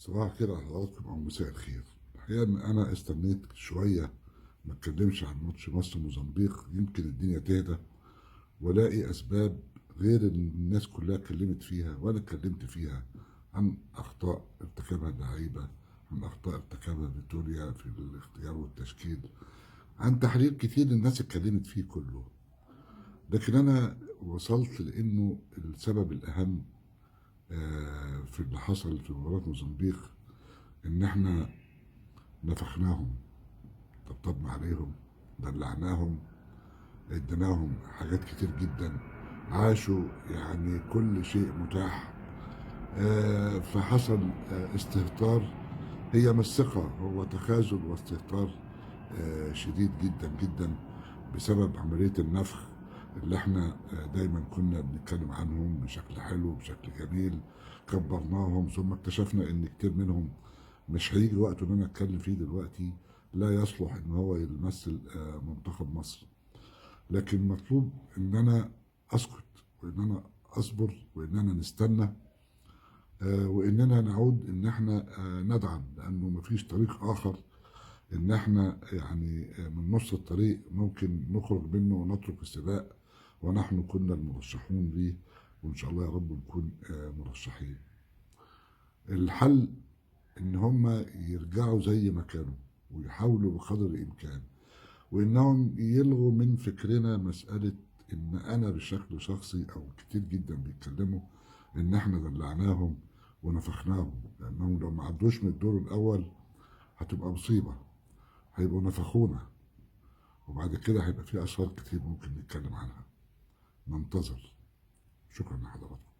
صباح الخير على حضراتكم او مساء الخير. الحقيقه ان انا استنيت شويه ما اتكلمش عن ماتش مصر وموزمبيق، يمكن الدنيا تهدى والاقي اسباب غير اللي الناس كلها اتكلمت فيها وانا اتكلمت فيها، عن اخطاء ارتكبها اللعيبه، عن اخطاء ارتكبها فيتوريا في الاختيار والتشكيل، عن تحليل كتير الناس اتكلمت فيه كله. لكن انا وصلت لانه السبب الاهم في اللي حصل في مباراه موزمبيق ان احنا نفخناهم، طبطبنا عليهم، دلعناهم، اديناهم حاجات كتير جدا، عاشوا يعني كل شيء متاح. فحصل استهتار، هي مش ثقة، هو تخاذل واستهتار شديد جدا جدا بسبب عملية النفخ اللي احنا دايما كنا بنتكلم عنهم بشكل حلو بشكل جميل. كبرناهم ثم اكتشفنا ان كتير منهم مش هيجي وقت ان انا اتكلم فيه دلوقتي، لا يصلح ان هو يمثل منتخب مصر. لكن مطلوب ان انا اسكت وان انا اصبر وان انا نستنى، واننا نعود ان احنا ندعم، لانه مفيش طريق اخر ان احنا يعني من نص الطريق ممكن نخرج منه ونترك السباق ونحن كنا المرشحون ليه، وان شاء الله يا رب نكون مرشحين. الحل ان هم يرجعوا زي ما كانوا ويحاولوا بقدر الامكان، وانهم يلغوا من فكرنا مسألة ان انا بشكل شخصي او كتير جدا بيتكلموا ان احنا دلعناهم ونفخناهم، لانهم لو ما عدوش من الدور الاول هتبقى مصيبة، هيبقوا نفخونا، وبعد كده هيبقى في اسرار كتير ممكن نتكلم عنها. ننتظر. شكرا لحضراتكم.